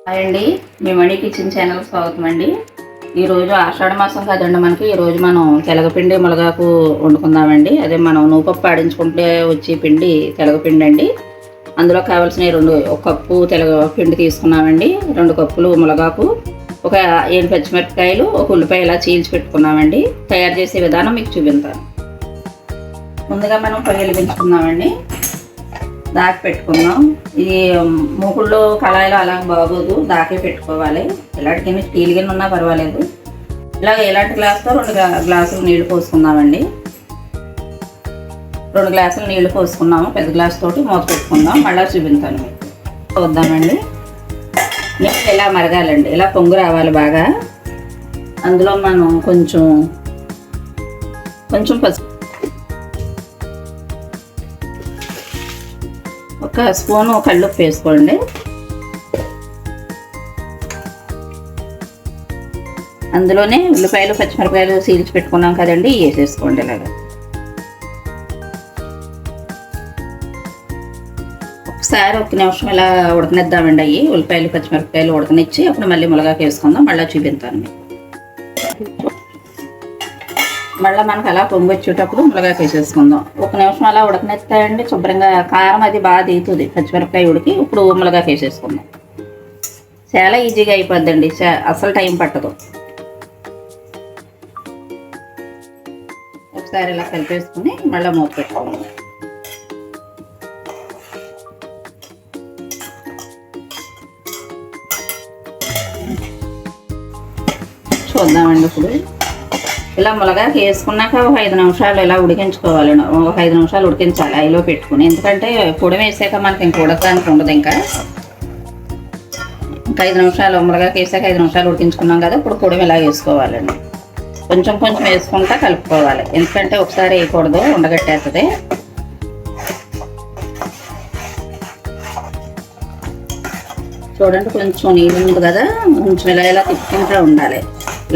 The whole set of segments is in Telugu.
హాయ్ అండి, మీ మణి కిచెన్ ఛానల్కి స్వాగతం అండి. ఈరోజు ఆషాఢ మాసం కదండి మనకి. ఈరోజు మనం తెలగపిండి ములగాకు వండుకుందామండి. అదే మనం నూపప్పు ఆడించుకుంటే వచ్చే పిండి తెలగపిండి అండి. అందులో కావాల్సిన ఒక కప్పు తెలగపిండి తీసుకున్నామండి, 2 కప్పులు ములగాకు, ఒక 7 పచ్చిమిరపకాయలు, ఒక ఉల్లిపాయ ఇలా చీల్చి పెట్టుకున్నామండి. తయారు చేసే విధానం మీకు చూపిస్తాను. ముందుగా మనం పొయ్యి వెలిగించుకున్నామండి, దాకా పెట్టుకుందాం. ఇది మూకుల్లో కళాయిలో అలా బాగోదు, దాకే పెట్టుకోవాలి. ఇలాంటి గిన్నె స్టీల్ గిన్నె ఉన్నా పర్వాలేదు. ఇలాగ ఇలాంటి గ్లాస్తో 2 గ్లాసులు నీళ్లు పోసుకుందామండి. 2 గ్లాసులు నీళ్లు పోసుకున్నాము. పెద్ద గ్లాస్ తోటి మూత పెట్టుకుందాం. మళ్ళీ చూపిస్తాను మీకు. చూద్దామండి. నీళ్ళు ఇలా మరగాలండి, ఇలా పొంగు రావాలి బాగా. అందులో మనం కొంచెం పసుపు, ఒక స్పూను కల్లుప్పు వేసుకోండి. అందులోనే ఉల్లిపాయలు పచ్చిమిరపకాయలు చీల్చి పెట్టుకున్నాం కదండి, వేసేసుకోండి. ఇలాగా ఒకసారి 1 నిమిషం ఇలా ఉడకనిద్దామండి. అవి ఉల్లిపాయలు పచ్చిమిరపకాయలు ఉడకనిచ్చి అప్పుడు మళ్ళీ ములగాకు వేసుకుందాం. మళ్ళీ చూపిస్తాను మీకు. మళ్ళీ మనకు అలా పొంగి వచ్చేటప్పుడు ములగాకు వేసేసుకుందాం. 1 నిమిషం అలా ఉడకనెత్తాయండి. శుభ్రంగా కారం అది బాగా దిగుతుంది పచ్చిమిరపకాయ ఉడికి. ఇప్పుడు ములగాకు వేసేసుకుందాం. చాలా ఈజీగా అయిపోద్దండి, అసలు టైం పట్టదు. ఒకసారి ఇలా కలిపేసుకుని మళ్ళీ మూత పెట్టుకోండి. చూద్దామండి. ఇప్పుడు ఇలా ములగాకు వేసుకున్నాక ఒక 5 నిమిషాలు ఇలా ఉడికించుకోవాలి. ఒక 5 నిమిషాలు ఉడికించాలి ఐలో పెట్టుకుని. ఎందుకంటే పొడి వేసాక మనకి ఇంక ఉడకడానికి ఉండదు. ఇంకా 5 నిమిషాలు ములగాకు వేసాక 5 నిమిషాలు ఉడికించుకున్నాం కదా. ఇప్పుడు పొడి ఇలా వేసుకోవాలండి. కొంచెం వేసుకుంటా కలుపుకోవాలి, ఎందుకంటే ఒకసారి వేయకూడదు, ఉండగట్టేస్తుంది. చూడండి, కొంచెం నీళ్ళు ఉంది కదా, కొంచెం ఇలా తిప్పుకుంటూ ఉండాలి,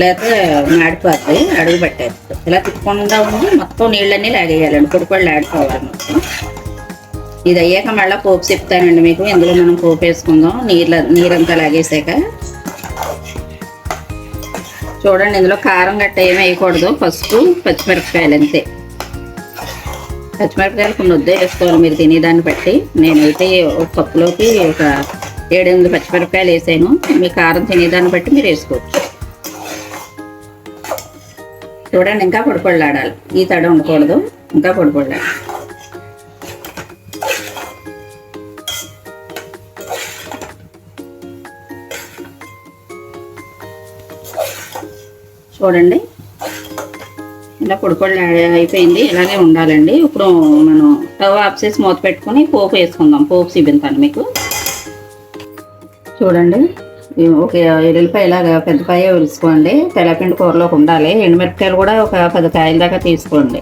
లేకపోతే మాడిపోతుంది, అడుగు పెట్టేస్తుంది. ఇలా తిప్పకుండా ఉండి మొత్తం నీళ్ళన్నీ లాగేయాలండి, పొడి లాడుకోవాలి మొత్తం. ఇది అయ్యాక మళ్ళీ పోపు చెప్తానండి మీకు. ఇందులో మనం పోపు వేసుకుందాం నీరంతా లాగేసాక. చూడండి, ఇందులో కారం గట్ట ఏమి వేయకూడదు, పసుపు పచ్చిమిరపకాయలు అంతే. పచ్చిమిరపకాయలు కొన్ని వద్దే వేసుకోవాలి మీరు తినేదాన్ని బట్టి. నేనైతే ఒక కప్పులోకి ఒక 7-8 పచ్చిమిరపకాయలు వేసాను. మీ కారం తినేదాన్ని బట్టి మీరు వేసుకోవచ్చు. చూడండి, ఇంకా పొడిపొళ్ళాడాలి, ఈ తడ ఉండకూడదు, ఇంకా పొడిపొళ్ళాడాలి. చూడండి, ఇలా పొడిపొళ్ళాడి అయిపోయింది. ఇలాగే ఉండాలండి. ఇప్పుడు మనం స్టవ్ ఆఫ్ చేసి మూత పెట్టుకుని పోపు వేసుకుందాం. పోపు చూపిస్తాను మీకు. చూడండి, ఒక ఎల్లిపాయ ఇలాగా పెద్దపాయ వేసుకోండి. తెల్లపిండి కూరలోకి ఉండాలి. ఎండుమిరపకాయలు కూడా ఒక 10 కాయల దాకా తీసుకోండి.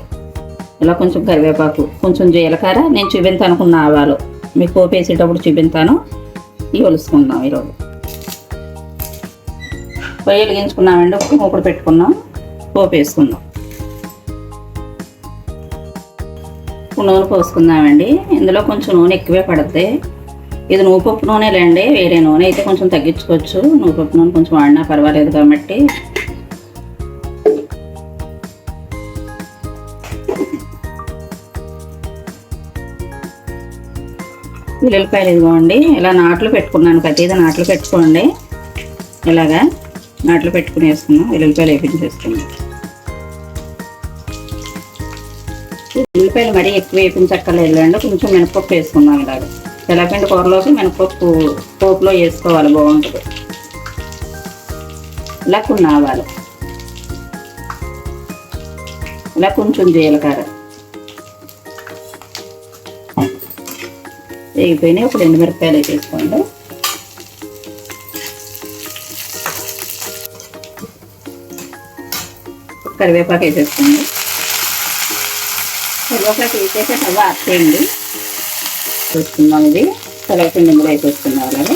ఇలా కొంచెం కరివేపాకు, కొంచెం జీలకర్ర, నేను చూపిస్తాను అనుకున్న ఆవాలు మీకు పోపు వేసేటప్పుడు చూపిస్తాను. ఇవి ఒలుసుకుందాం. ఈరోజు పొయ్యి వెలిగించుకున్నామండి. ఒక మూకుడు పెట్టుకున్నాం, పోపు వేసుకుందాం. నూనె పోసుకుందామండి. ఇందులో కొంచెం నూనె ఎక్కువే పడుతుంది. ఇది నూపప్పు నూనె లేండి, వేరే నూనె అయితే కొంచెం తగ్గించుకోవచ్చు. నూపప్పు నూనె కొంచెం వాడినా పర్వాలేదు కాబట్టి. ఉల్లిపాయలు ఇదిగోండి, ఇలా నాట్లు పెట్టుకున్నాను. ప్రతిదీ నాట్లు పెట్టుకోండి. ఇలాగా నాట్లు పెట్టుకుని వేసుకున్నాం. ఉల్లిపాయలు వేపించేసుకున్నాం. ఉల్లిపాయలు మరీ ఎక్కువ వేపించక్కర్లేదండి, కొంచెం మినపప్పు వేసుకున్నాం. ఇలాగ తెల్లపిండి కూరలోకి మినపప్పు పోపులో వేసుకోవాలి, బాగుంటుంది. ఇలా కొన్ని ఆవాలు, ఇలా కొంచెం జీలకర్ర వేగిపోయినాయి. ఇప్పుడు ఎండుమిరపకాయలు వేసేసుకోండి. కరివేపాకు వేసేసుకోండి. కరివేపాకు వేసేసి స్టవ్ ఆఫ్ చేయండి. వేసుకుందాం. ఇది తెల్లపిండి ఇందులో వేసేసుకుందాం. అలాగే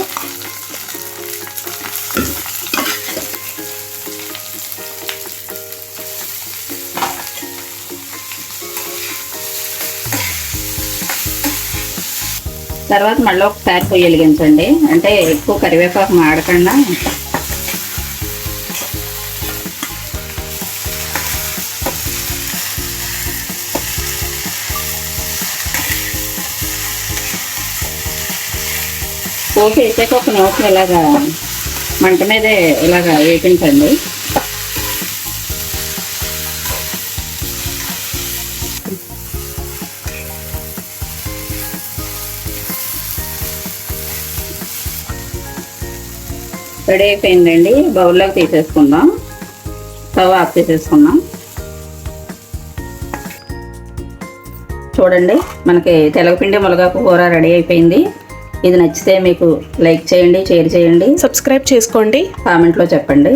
తర్వాత మళ్ళీ ఒకసారి పొయ్యి వెలిగించండి, అంటే ఎక్కువ కరివేపాకు మాడకుండా. పోపు వేసాక ఒక నిమిషం ఇలాగా మంట మీదే ఇలాగా వేపించండి. రెడీ అయిపోయిందండి, బౌల్లోకి తీసేసుకుందాం. స్టవ్ ఆఫ్ చేసేసుకుందాం. చూడండి, మనకి తెలగపిండి ములగాకు కూర రెడీ అయిపోయింది. ఇది నచ్చితే మీకు లైక్ చేయండి, షేర్ చేయండి, సబ్స్క్రైబ్ చేసుకోండి, కామెంట్లో చెప్పండి.